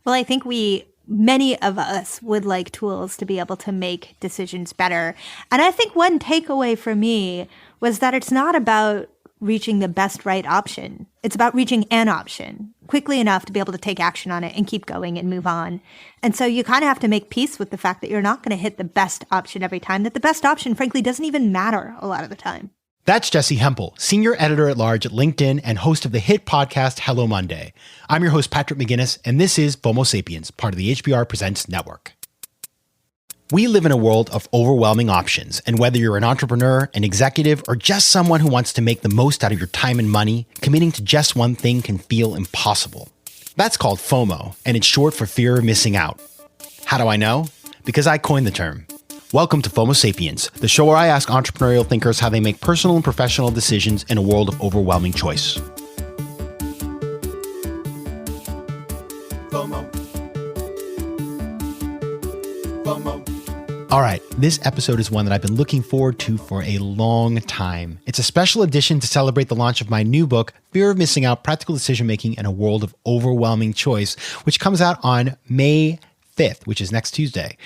Well, I think many of us would like tools to be able to make decisions better. And I think one takeaway for me was that it's not about reaching the best right option. It's about reaching an option quickly enough to be able to take action on it and keep going and move on. And so you kind of have to make peace with the fact that you're not going to hit the best option every time, that the best option, frankly, doesn't even matter a lot of the time. That's Jessi Hempel, Senior Editor-at-Large at LinkedIn and host of the hit podcast Hello Monday. I'm your host, Patrick McGinnis, and this is FOMO Sapiens, part of the HBR Presents Network. We live in a world of overwhelming options, and whether you're an entrepreneur, an executive, or just someone who wants to make the most out of your time and money, committing to just one thing can feel impossible. That's called FOMO, and it's short for fear of missing out. How do I know? Because I coined the term. Welcome to FOMO Sapiens, the show where I ask entrepreneurial thinkers how they make personal and professional decisions in a world of overwhelming choice. FOMO. FOMO. All right, this episode is one that I've been looking forward to for a long time. It's a special edition to celebrate the launch of my new book, Fear of Missing Out, Practical Decision-Making in a World of Overwhelming Choice, which comes out on May 5th, which is next Tuesday.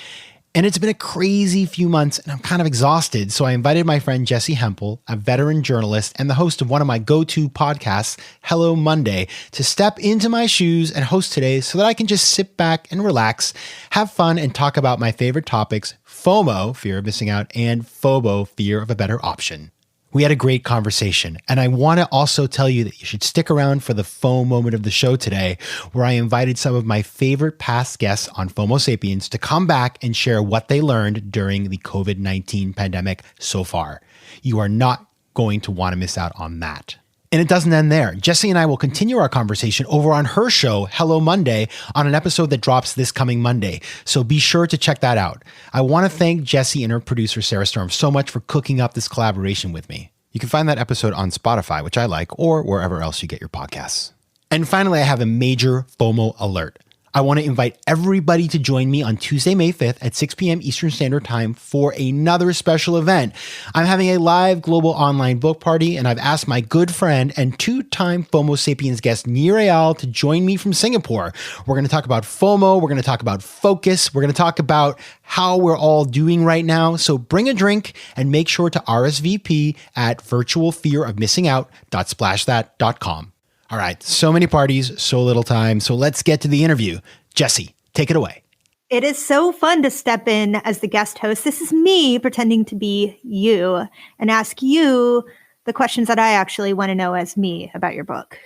And it's been a crazy few months and I'm kind of exhausted. So I invited my friend Jessi Hempel, a veteran journalist and the host of one of my go-to podcasts, Hello Monday, to step into my shoes and host today so that I can just sit back and relax, have fun, and talk about my favorite topics, FOMO, fear of missing out, and FOBO, fear of a better option. We had a great conversation, and I want to also tell you that you should stick around for the FOMO moment of the show today, where I invited some of my favorite past guests on FOMO Sapiens to come back and share what they learned during the COVID-19 pandemic so far. You are not going to want to miss out on that. And it doesn't end there. Jessi and I will continue our conversation over on her show, Hello Monday, on an episode that drops this coming Monday. So be sure to check that out. I want to thank Jessi and her producer, Sarah Storm, so much for cooking up this collaboration with me. You can find that episode on Spotify, which I like, or wherever else you get your podcasts. And finally, I have a major FOMO alert. I want to invite everybody to join me on Tuesday, May 5th at 6 p.m. Eastern Standard Time for another special event. I'm having a live global online book party, and I've asked my good friend and two-time FOMO Sapiens guest, Nir Eyal, to join me from Singapore. We're going to talk about FOMO. We're going to talk about focus. We're going to talk about how we're all doing right now. So bring a drink and make sure to RSVP at virtualfearofmissingout.splashthat.com. All right, so many parties, so little time. So let's get to the interview. Jessi, take it away. It is so fun to step in as the guest host. This is me pretending to be you and ask you the questions that I actually want to know as me about your book.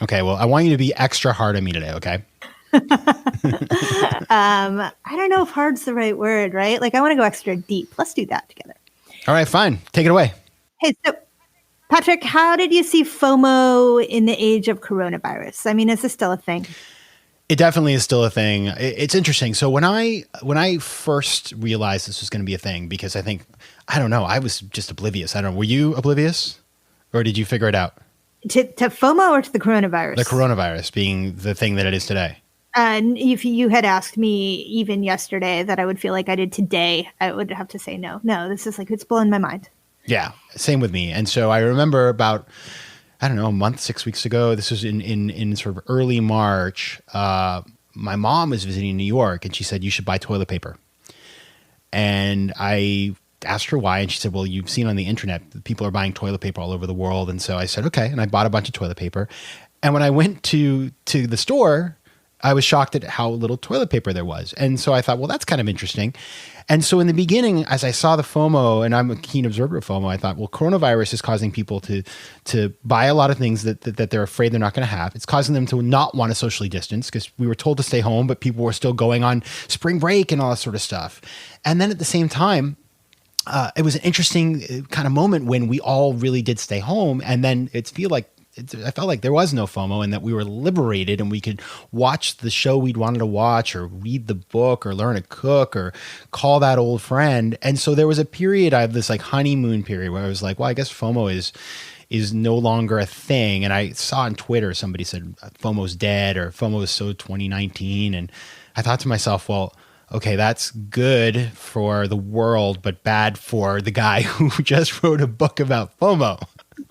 Okay, well, I want you to be extra hard on me today, okay? I don't know if hard's the right word, right? Like, I want to go extra deep. Let's do that together. All right, fine. Take it away. Hey, so Patrick, how did you see FOMO in the age of coronavirus? I mean, is this still a thing? It definitely is still a thing. It's interesting. So when I first realized this was going to be a thing, because I don't know, I was just oblivious. I don't know. Were you oblivious, or did you figure it out? To FOMO or to the coronavirus? The coronavirus being the thing that it is today. If you had asked me even yesterday that I would feel like I did today, I would have to say no. No, this is like, it's blowing my mind. Yeah, same with me. And so I remember about, I don't know, a month, 6 weeks ago, this was in sort of early March, my mom was visiting New York and she said, you should buy toilet paper. And I asked her why. And she said, well, you've seen on the internet, that people are buying toilet paper all over the world. And so I said, okay. And I bought a bunch of toilet paper. And when I went to the store, I was shocked at how little toilet paper there was. And so I thought, well, that's kind of interesting. And so in the beginning, as I saw the FOMO, and I'm a keen observer of FOMO, I thought, well, coronavirus is causing people to buy a lot of things that they're afraid they're not going to have. It's causing them to not want to socially distance because we were told to stay home, but people were still going on spring break and all that sort of stuff. And then at the same time, it was an interesting kind of moment when we all really did stay home. And then I felt like there was no FOMO and that we were liberated and we could watch the show we'd wanted to watch or read the book or learn to cook or call that old friend. And so there was a period, I have this like honeymoon period where I was like, well, I guess FOMO is no longer a thing. And I saw on Twitter, somebody said FOMO's dead or FOMO is so 2019. And I thought to myself, well, okay, that's good for the world, but bad for the guy who just wrote a book about FOMO.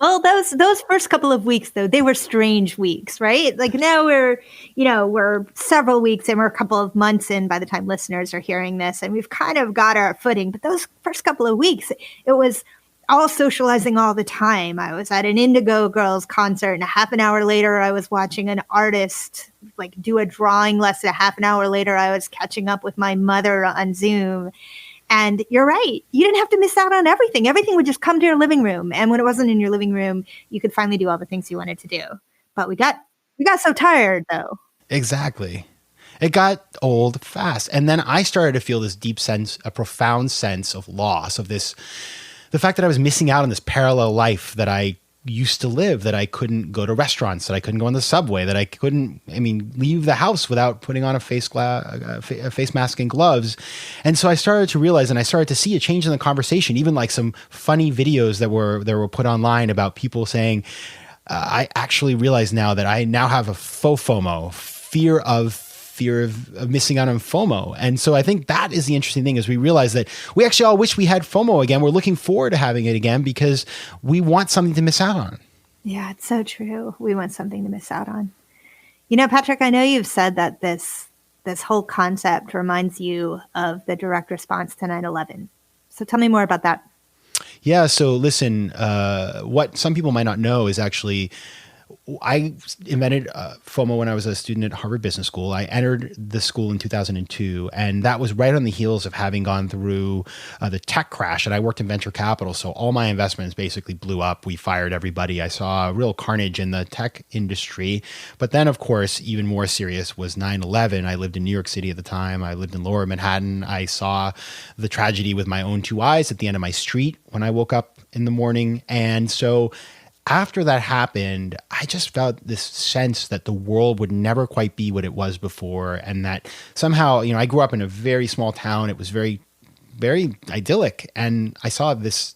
Well, those first couple of weeks, though, they were strange weeks, right? Like now we're several weeks and we're a couple of months in by the time listeners are hearing this, and we've kind of got our footing. But those first couple of weeks, it was all socializing all the time. I was at an Indigo Girls concert, and a half an hour later, I was watching an artist like do a drawing lesson. A half an hour later, I was catching up with my mother on Zoom. And you're right. You didn't have to miss out on everything. Everything would just come to your living room. And when it wasn't in your living room, you could finally do all the things you wanted to do. But we got so tired, though. Exactly. It got old fast. And then I started to feel this deep sense, a profound sense of loss, of this, the fact that I was missing out on this parallel life that I used to live, that I couldn't go to restaurants, that I couldn't go on the subway, that I couldn't, leave the house without putting on a face mask and gloves. And so I started to realize, and I started to see a change in the conversation, even like some funny videos that were put online about people saying, I actually realize now that I now have a FOMO, fear of missing out on FOMO. And so I think that is the interesting thing, is we realize that we actually all wish we had FOMO again. We're looking forward to having it again because we want something to miss out on. Yeah, it's so true. We want something to miss out on. You know, Patrick, I know you've said that this whole concept reminds you of the direct response to 9/11. So tell me more about that. Yeah. So listen, what some people might not know is actually I invented FOMO when I was a student at Harvard Business School. I entered the school in 2002, and that was right on the heels of having gone through the tech crash. And I worked in venture capital, so all my investments basically blew up. We fired everybody. I saw real carnage in the tech industry. But then, of course, even more serious was 9/11. I lived in New York City at the time. I lived in Lower Manhattan. I saw the tragedy with my own two eyes at the end of my street when I woke up in the morning. And so after that happened, I just felt this sense that the world would never quite be what it was before. And that somehow, I grew up in a very small town. It was very, very idyllic. And I saw this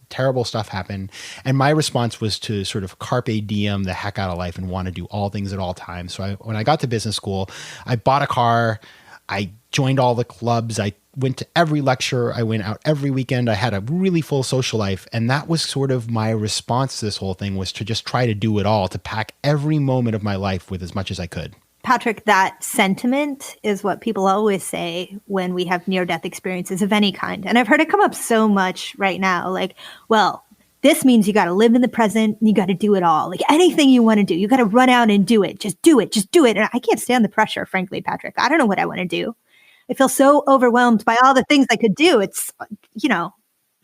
terrible stuff happen. And my response was to sort of carpe diem the heck out of life and want to do all things at all times. So when I got to business school, I bought a car. I joined all the clubs. I went to every lecture. I went out every weekend. I had a really full social life. And that was sort of my response to this whole thing, was to just try to do it all, to pack every moment of my life with as much as I could. Patrick, that sentiment is what people always say when we have near-death experiences of any kind. And I've heard it come up so much right now. Like, well, this means you got to live in the present and you got to do it all. Like anything you want to do, you got to run out and do it. Just do it. Just do it. And I can't stand the pressure, frankly, Patrick. I don't know what I want to do. I feel so overwhelmed by all the things I could do. It's,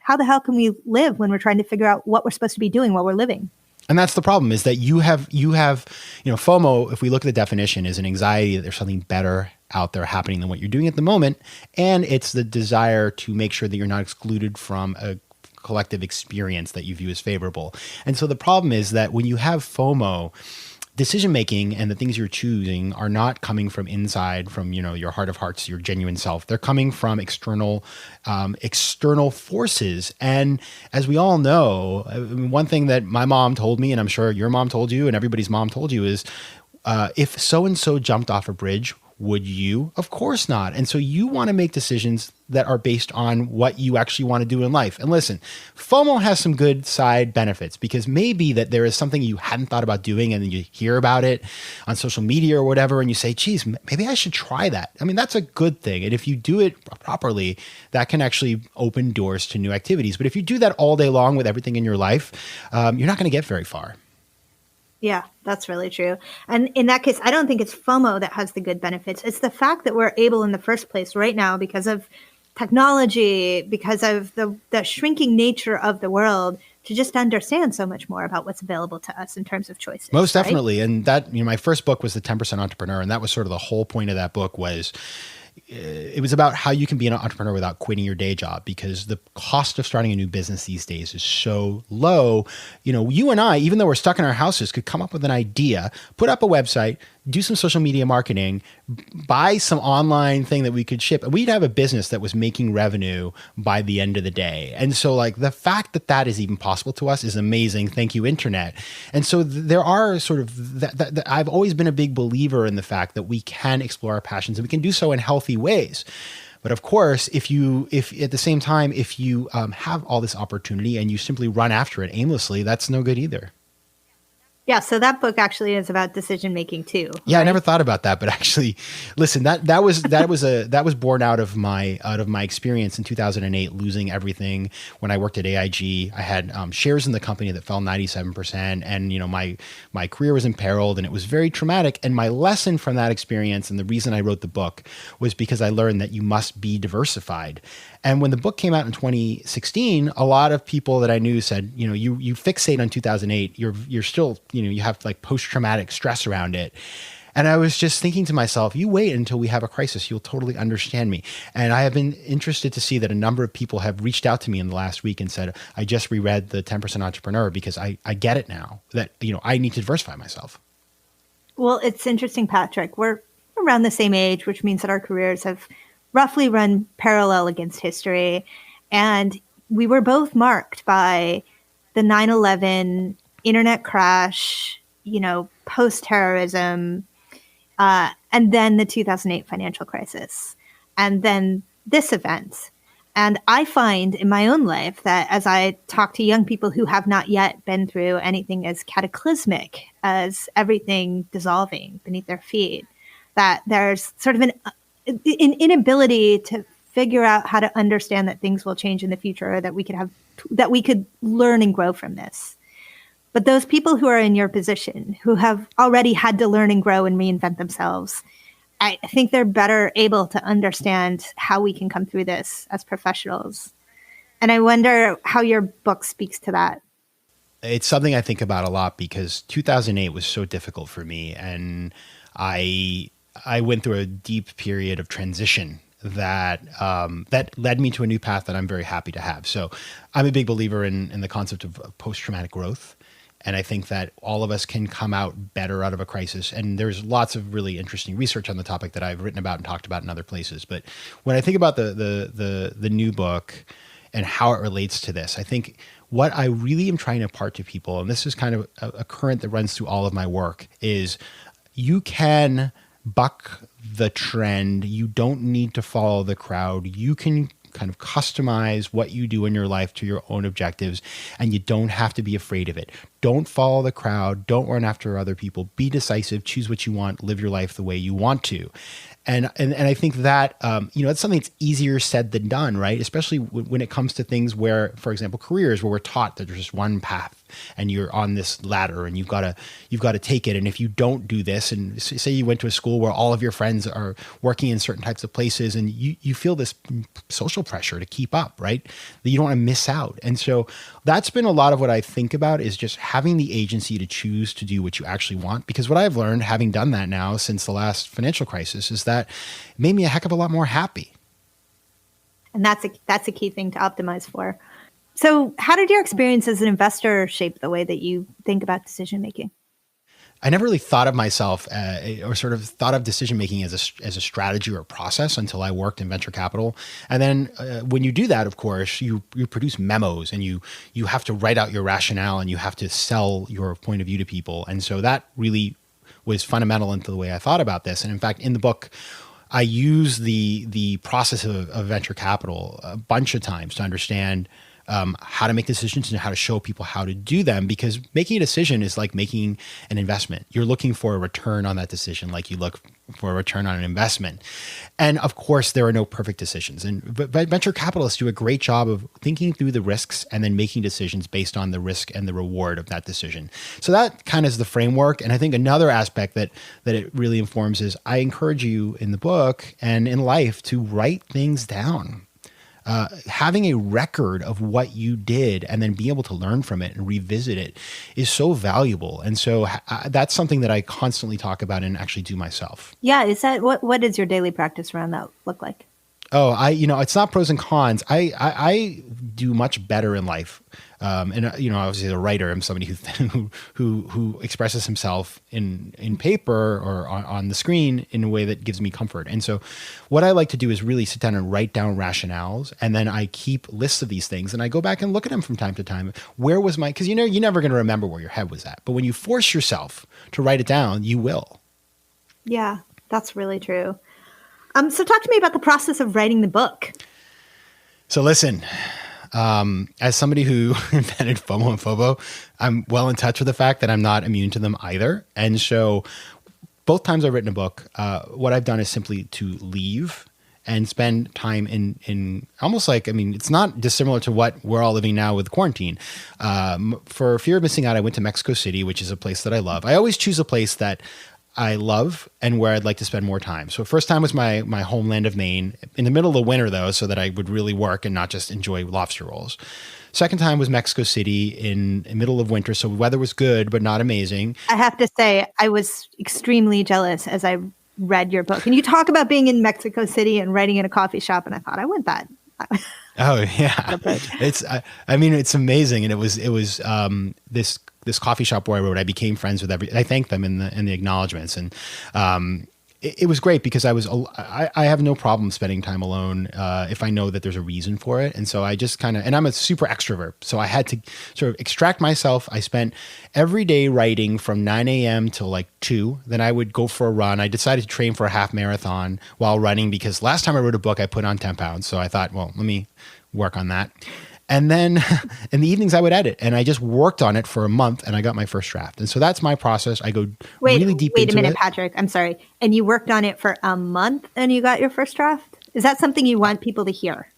how the hell can we live when we're trying to figure out what we're supposed to be doing while we're living? And that's the problem, is that you have, FOMO, if we look at the definition, is an anxiety that there's something better out there happening than what you're doing at the moment. And it's the desire to make sure that you're not excluded from a collective experience that you view as favorable. And so the problem is that when you have FOMO, decision-making and the things you're choosing are not coming from inside, from, your heart of hearts, your genuine self. They're coming from external forces. And as we all know, one thing that my mom told me, and I'm sure your mom told you and everybody's mom told you, is if so-and-so jumped off a bridge, would you? Of course not. And so you want to make decisions that are based on what you actually want to do in life. And listen, FOMO has some good side benefits, because maybe that there is something you hadn't thought about doing and then you hear about it on social media or whatever, and you say, geez, maybe I should try that. That's a good thing. And if you do it properly, that can actually open doors to new activities. But if you do that all day long with everything in your life, you're not going to get very far. Yeah, that's really true. And in that case, I don't think it's FOMO that has the good benefits. It's the fact that we're able in the first place right now, because of technology, because of the shrinking nature of the world, to just understand so much more about what's available to us in terms of choices. Most definitely. Right? And that, my first book was The 10% Entrepreneur. And that was sort of the whole point of that book, was it was about how you can be an entrepreneur without quitting your day job, because the cost of starting a new business these days is so low. You and I, even though we're stuck in our houses, could come up with an idea, put up a website, do some social media marketing, buy some online thing that we could ship, and we'd have a business that was making revenue by the end of the day. And so the fact that that is even possible to us is amazing. Thank you, internet. And so there are sort of that I've always been a big believer in the fact that we can explore our passions, and we can do so in healthy ways. But of course, if at the same time, if you have all this opportunity and you simply run after it aimlessly, that's no good either. Yeah, so that book actually is about decision making too. Yeah, right? I never thought about that, but actually, listen, that was born out of my experience in 2008, losing everything when I worked at AIG. I had shares in the company that fell 97%, and my career was imperiled, and it was very traumatic. And my lesson from that experience, and the reason I wrote the book, was because I learned that you must be diversified. And when the book came out in 2016, a lot of people that I knew said, you fixate on 2008, you're still, you have like post-traumatic stress around it. And I was just thinking to myself, you wait until we have a crisis, you'll totally understand me. And I have been interested to see that a number of people have reached out to me in the last week and said, I just reread the 10% Entrepreneur because I get it now that, I need to diversify myself. Well, it's interesting, Patrick. We're around the same age, which means that our careers have roughly run parallel against history. And we were both marked by the 9/11 internet crash, post-terrorism, and then the 2008 financial crisis, and then this event. And I find in my own life that as I talk to young people who have not yet been through anything as cataclysmic as everything dissolving beneath their feet, that there's sort of an inability to figure out how to understand that things will change in the future, or that we could learn and grow from this. But those people who are in your position, who have already had to learn and grow and reinvent themselves, I think they're better able to understand how we can come through this as professionals. And I wonder how your book speaks to that. It's something I think about a lot because 2008 was so difficult for me, and I went through a deep period of transition that led me to a new path that I'm very happy to have. So I'm a big believer in the concept of post-traumatic growth. And I think that all of us can come out better out of a crisis. And there's lots of really interesting research on the topic that I've written about and talked about in other places. But when I think about the new book and how it relates to this, I think what I really am trying to impart to people, and this is kind of a current that runs through all of my work, is you can buck the trend. You don't need to follow the crowd. You can kind of customize what you do in your life to your own objectives, and you don't have to be afraid of it. Don't follow the crowd. Don't run after other people. Be decisive. Choose what you want. Live your life the way you want to. And I think that, it's something that's easier said than done, right? Especially when it comes to things where, for example, careers where we're taught that there's just one path and you're on this ladder and you've got to take it. And if you don't do this, and say you went to a school where all of your friends are working in certain types of places and you feel this social pressure to keep up, right? That you don't want to miss out. And so that's been a lot of what I think about, is just having the agency to choose to do what you actually want. Because what I've learned, having done that now since the last financial crisis, is that it made me a heck of a lot more happy. And that's a key thing to optimize for. So how did your experience as an investor shape the way that you think about decision making? I never really thought of myself or sort of thought of decision making as a strategy or a process until I worked in venture capital. And then when you do that, of course, you produce memos and you have to write out your rationale and you have to sell your point of view to people. And so that really was fundamental into the way I thought about this. And in fact, in the book, I use the process of venture capital a bunch of times to understand how to make decisions and how to show people how to do them, because making a decision is like making an investment. You're looking for a return on that decision, like you look for a return on an investment. And of course, there are no perfect decisions. But venture capitalists do a great job of thinking through the risks and then making decisions based on the risk and the reward of that decision. So that kind of is the framework. And I think another aspect that it really informs is I encourage you in the book and in life to write things down. Having a record of what you did and then be able to learn from it and revisit it is so valuable. And so that's something that I constantly talk about and actually do myself. Yeah. Is that what does your daily practice around that look like? Oh, it's not pros and cons. I do much better in life. And obviously as a writer, I'm somebody who expresses himself in paper or on the screen in a way that gives me comfort. And so what I like to do is really sit down and write down rationales. And then I keep lists of these things and I go back and look at them from time to time. Where was because you're never going to remember where your head was at. But when you force yourself to write it down, you will. Yeah, that's really true. So talk to me about the process of writing the book. So listen, as somebody who invented FOMO and FOBO, I'm well in touch with the fact that I'm not immune to them either. And so both times I've written a book, what I've done is simply to leave and spend time in almost like, I mean, it's not dissimilar to what we're all living now with quarantine. For fear of missing out, I went to Mexico City, which is a place that I love. I always choose a place that I love and where I'd like to spend more time. So first time was my homeland of Maine, in the middle of the winter though, so that I would really work and not just enjoy lobster rolls. Second time was Mexico City in the middle of winter, so weather was good, but not amazing. I have to say, I was extremely jealous as I read your book. And you talk about being in Mexico City and writing in a coffee shop, and I thought, I want that. Oh yeah, it's I mean it's amazing, and it was this coffee shop where I wrote. I became friends with I thanked them in the acknowledgments, and it was great because I have no problem spending time alone if I know that there's a reason for it. And so I just and I'm a super extrovert, so I had to sort of extract myself. I spent every day writing from 9 a.m. till like 2. Then I would go for a run. I decided to train for a half marathon while running because last time I wrote a book, I put on 10 pounds. So I thought, well, let me work on that. And then in the evenings I would edit, and I just worked on it for a month and I got my first draft. And so that's my process. I go really deep into it. Wait a minute, Patrick. I'm sorry. And you worked on it for a month and you got your first draft? Is that something you want people to hear?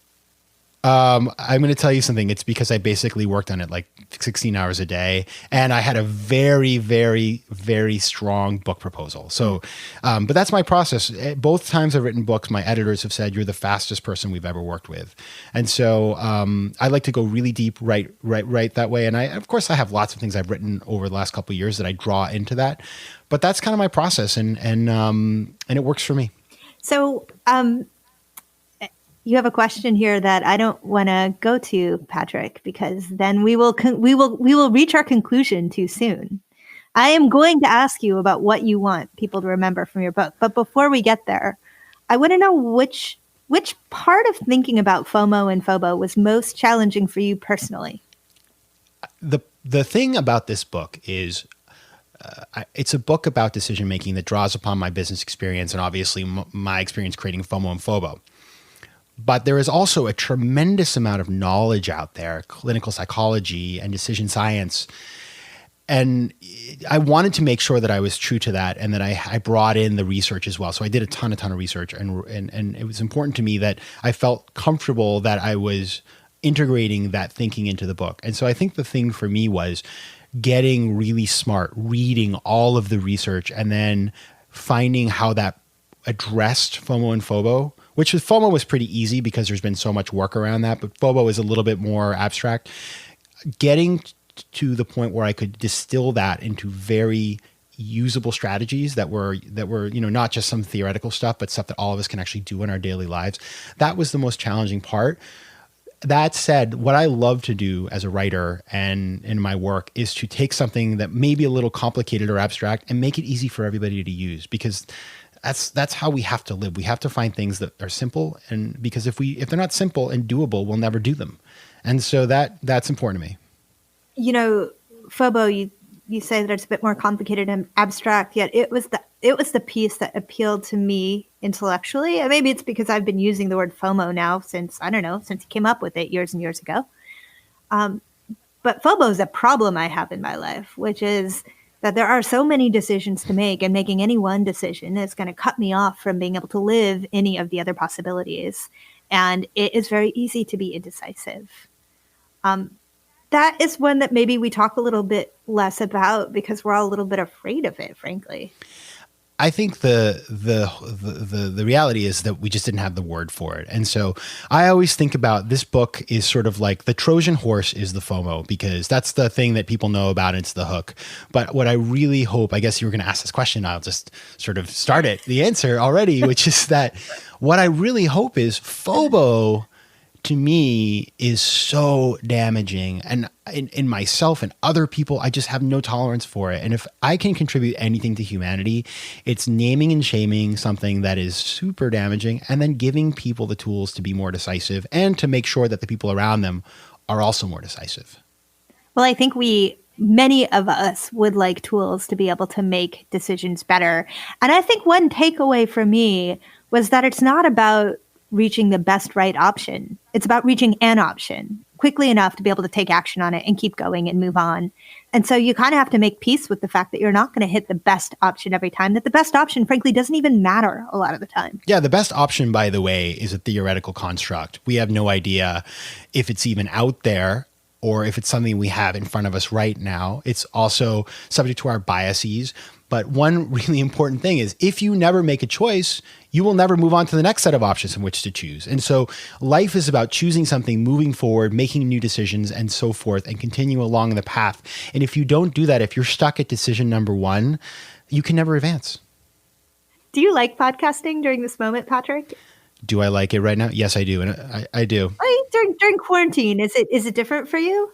I'm going to tell you something. It's because I basically worked on it like 16 hours a day, and I had a very, very, very strong book proposal. So, but that's my process. Both times I've written books, my editors have said, you're the fastest person we've ever worked with. And so I like to go really deep, right that way. And of course, I have lots of things I've written over the last couple of years that I draw into that. But that's kind of my process, and it works for me. So, you have a question here that I don't want to go to, Patrick, because then we will reach our conclusion too soon. I am going to ask you about what you want people to remember from your book. But before we get there, I want to know which part of thinking about FOMO and FOBO was most challenging for you personally. The thing about this book is it's a book about decision making that draws upon my business experience and obviously my experience creating FOMO and FOBO. But there is also a tremendous amount of knowledge out there, clinical psychology and decision science. And I wanted to make sure that I was true to that and that I brought in the research as well. So I did a ton of research, and it was important to me that I felt comfortable that I was integrating that thinking into the book. And so I think the thing for me was getting really smart, reading all of the research, and then finding how that addressed FOMO and FOBO. Which with FOMO was pretty easy because there's been so much work around that, but FOBO is a little bit more abstract. Getting to the point where I could distill that into very usable strategies that were not just some theoretical stuff, but stuff that all of us can actually do in our daily lives. That was the most challenging part. That said, what I love to do as a writer and in my work is to take something that may be a little complicated or abstract and make it easy for everybody to use, because that's how we have to live. We have to find things that are simple, and because if they're not simple and doable, we'll never do them. And so that's important to me. You know, FOBO, you say that it's a bit more complicated and abstract, yet it was the piece that appealed to me intellectually. And maybe it's because I've been using the word FOMO now since you came up with it years and years ago. But FOMO is a problem I have in my life, which is that there are so many decisions to make, and making any one decision is going to cut me off from being able to live any of the other possibilities. And it is very easy to be indecisive. That is one that maybe we talk a little bit less about because we're all a little bit afraid of it, frankly. I think the reality is that we just didn't have the word for it. And so I always think about this book is sort of like the Trojan horse is the FOMO, because that's the thing that people know about. It's the hook. But what I really hope, I guess you were going to ask this question, I'll just sort of start it, the answer already, which is that what I really hope is FOMO to me is so damaging, and in myself and other people, I just have no tolerance for it. And if I can contribute anything to humanity, it's naming and shaming something that is super damaging, and then giving people the tools to be more decisive and to make sure that the people around them are also more decisive. Well, I think many of us would like tools to be able to make decisions better. And I think one takeaway for me was that it's not about reaching the best right option. It's about reaching an option quickly enough to be able to take action on it and keep going and move on. And so you kind of have to make peace with the fact that you're not going to hit the best option every time, that the best option, frankly, doesn't even matter a lot of the time. Yeah, the best option, by the way, is a theoretical construct. We have no idea if it's even out there or if it's something we have in front of us right now. It's also subject to our biases. But one really important thing is if you never make a choice, you will never move on to the next set of options in which to choose. And so life is about choosing something, moving forward, making new decisions and so forth, and continue along the path. And if you don't do that, if you're stuck at decision number one, you can never advance. Do you like podcasting during this moment, Patrick? Do I like it right now? Yes, I do. And I do. During quarantine, is it different for you?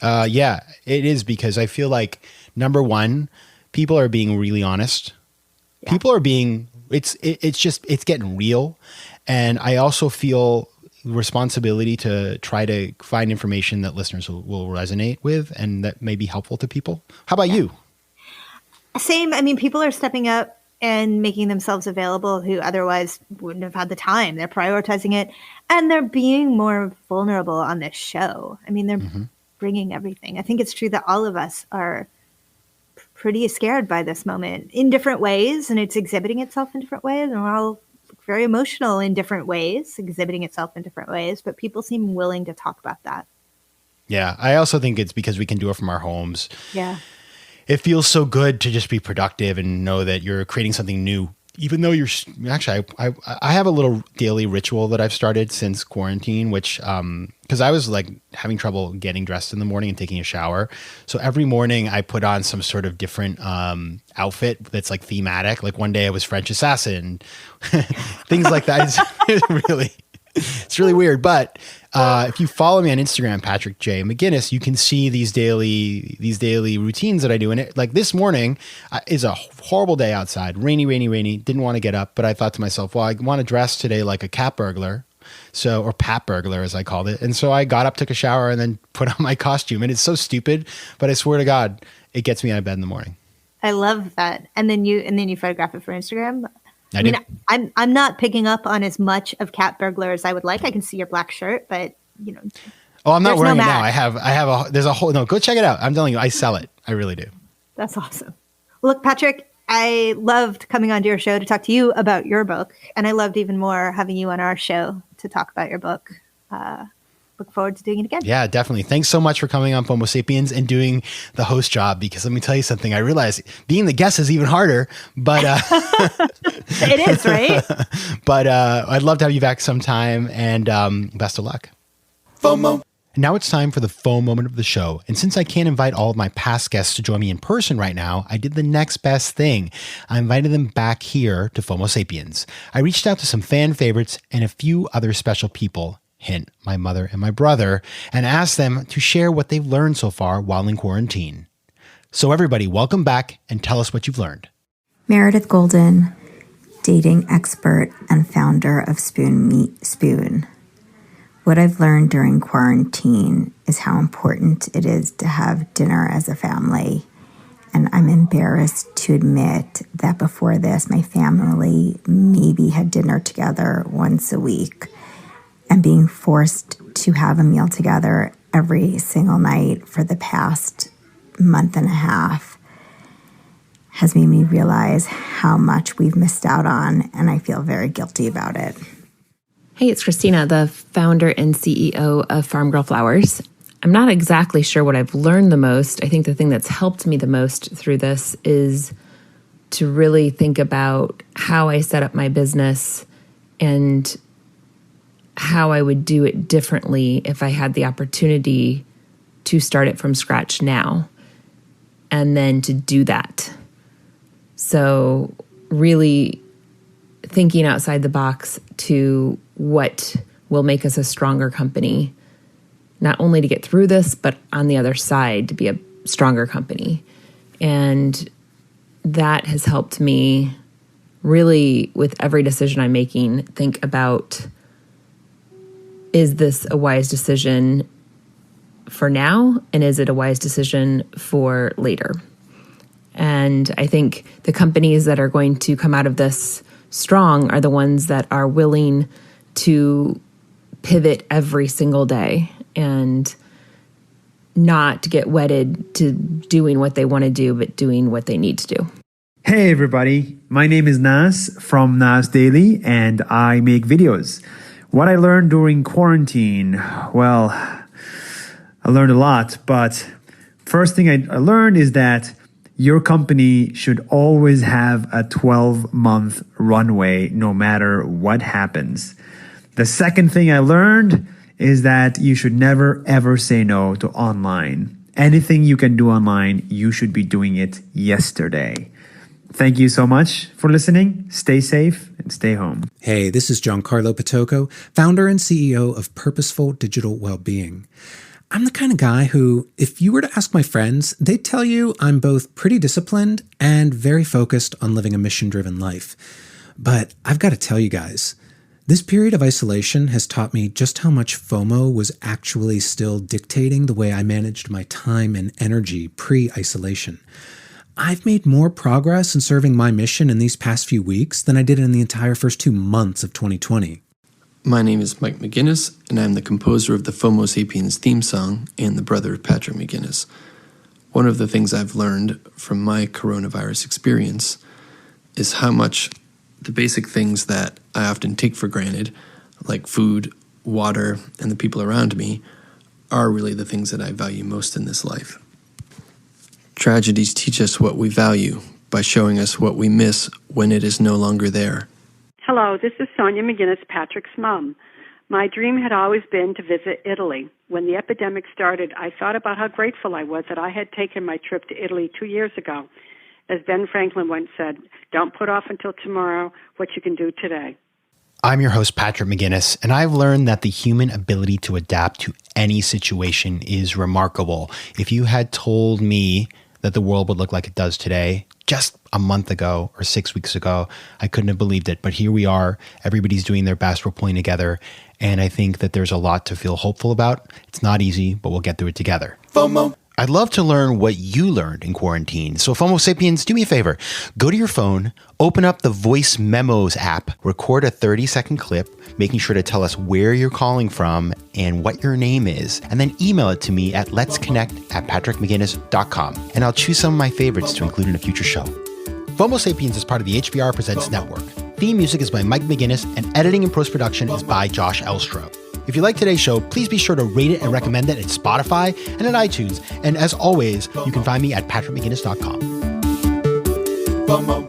Yeah, it is, because I feel like, number one, people are being really honest. Yeah. People are being, it's getting real. And I also feel responsibility to try to find information that listeners will resonate with and that may be helpful to people. How about you? Same. I mean, people are stepping up and making themselves available who otherwise wouldn't have had the time. They're prioritizing it, and they're being more vulnerable on this show. I mean, they're bringing everything. I think it's true that all of us are pretty scared by this moment in different ways, and it's exhibiting itself in different ways, and we're all very emotional in different ways, exhibiting itself in different ways, but people seem willing to talk about that. Yeah. I also think it's because we can do it from our homes. Yeah. It feels so good to just be productive and know that you're creating something new, even though you're actually, I have a little daily ritual that I've started since quarantine, which, because I was like having trouble getting dressed in the morning and taking a shower. So every morning I put on some sort of different outfit that's like thematic. Like one day I was French assassin, things like that. It's really weird. But if you follow me on Instagram, Patrick J. McGinnis, you can see these daily routines that I do. And it, like this morning is a horrible day outside, rainy, didn't want to get up. But I thought to myself, well, I want to dress today like a cat burglar. Or pat burglar, as I called it. And so I got up, took a shower, and then put on my costume. And it's so stupid, but I swear to God, it gets me out of bed in the morning. I love that. And then you photograph it for Instagram. I mean, I'm not picking up on as much of cat burglar as I would like. I can see your black shirt, but you know. Oh, I'm not wearing it now. There's a whole, no, go check it out. I'm telling you, I sell it. I really do. That's awesome. Look, Patrick, I loved coming onto your show to talk to you about your book. And I loved even more having you on our show to talk about your book. Look forward to doing it again. Yeah, definitely. Thanks so much for coming on FOMO Sapiens and doing the host job, because let me tell you something. I realize being the guest is even harder, but it is, right? But I'd love to have you back sometime, and best of luck. FOMO. Now it's time for the FOMO moment of the show. And since I can't invite all of my past guests to join me in person right now, I did the next best thing. I invited them back here to FOMO Sapiens. I reached out to some fan favorites and a few other special people, hint, my mother and my brother, and asked them to share what they've learned so far while in quarantine. So everybody, welcome back and tell us what you've learned. Meredith Golden, dating expert and founder of Spoon Meet Spoon. What I've learned during quarantine is how important it is to have dinner as a family. And I'm embarrassed to admit that before this, my family maybe had dinner together once a week. And being forced to have a meal together every single night for the past month and a half has made me realize how much we've missed out on, and I feel very guilty about it. Hey, it's Christina, the founder and CEO of Farm Girl Flowers. I'm not exactly sure what I've learned the most. I think the thing that's helped me the most through this is to really think about how I set up my business and how I would do it differently if I had the opportunity to start it from scratch now, and then to do that. So really thinking outside the box to what will make us a stronger company, not only to get through this, but on the other side, to be a stronger company. And that has helped me really, with every decision I'm making, think about, is this a wise decision for now? And is it a wise decision for later? And I think the companies that are going to come out of this strong are the ones that are willing to pivot every single day and not get wedded to doing what they want to do, but doing what they need to do. Hey everybody, my name is Nas from Nas Daily, and I make videos. What I learned during quarantine, well, I learned a lot, but first thing I learned is that your company should always have a 12-month runway no matter what happens. The second thing I learned is that you should never ever say no to online. Anything you can do online, you should be doing it yesterday. Thank you so much for listening. Stay safe and stay home. Hey, this is Giancarlo Patoco, founder and CEO of Purposeful Digital Wellbeing. I'm the kind of guy who, if you were to ask my friends, they'd tell you I'm both pretty disciplined and very focused on living a mission-driven life. But I've got to tell you guys, this period of isolation has taught me just how much FOMO was actually still dictating the way I managed my time and energy pre-isolation. I've made more progress in serving my mission in these past few weeks than I did in the entire first 2 months of 2020. My name is Mike McGinnis, and I'm the composer of the FOMO Sapiens theme song and the brother of Patrick McGinnis. One of the things I've learned from my coronavirus experience is how much the basic things that I often take for granted, like food, water, and the people around me, are really the things that I value most in this life. Tragedies teach us what we value by showing us what we miss when it is no longer there. Hello, this is Sonia McGinnis, Patrick's mom. My dream had always been to visit Italy. When the epidemic started, I thought about how grateful I was that I had taken my trip to Italy 2 years ago. As Ben Franklin once said, don't put off until tomorrow what you can do today. I'm your host, Patrick McGinnis, and I've learned that the human ability to adapt to any situation is remarkable. If you had told me that the world would look like it does today, just a month ago or 6 weeks ago, I couldn't have believed it. But here we are. Everybody's doing their best. We're pulling together. And I think that there's a lot to feel hopeful about. It's not easy, but we'll get through it together. FOMO. I'd love to learn what you learned in quarantine. So FOMO Sapiens, do me a favor. Go to your phone, open up the Voice Memos app, record a 30-second clip, making sure to tell us where you're calling from and what your name is, and then email it to me at letsconnect@patrickmcginnis.com. And I'll choose some of my favorites to include in a future show. FOMO Sapiens is part of the HBR Presents Network. Theme music is by Mike McGinnis, and editing and post-production is by Josh Elstro. If you like today's show, please be sure to rate it and recommend it at Spotify and at iTunes. And as always, you can find me at patrickmcginnis.com. FOMO.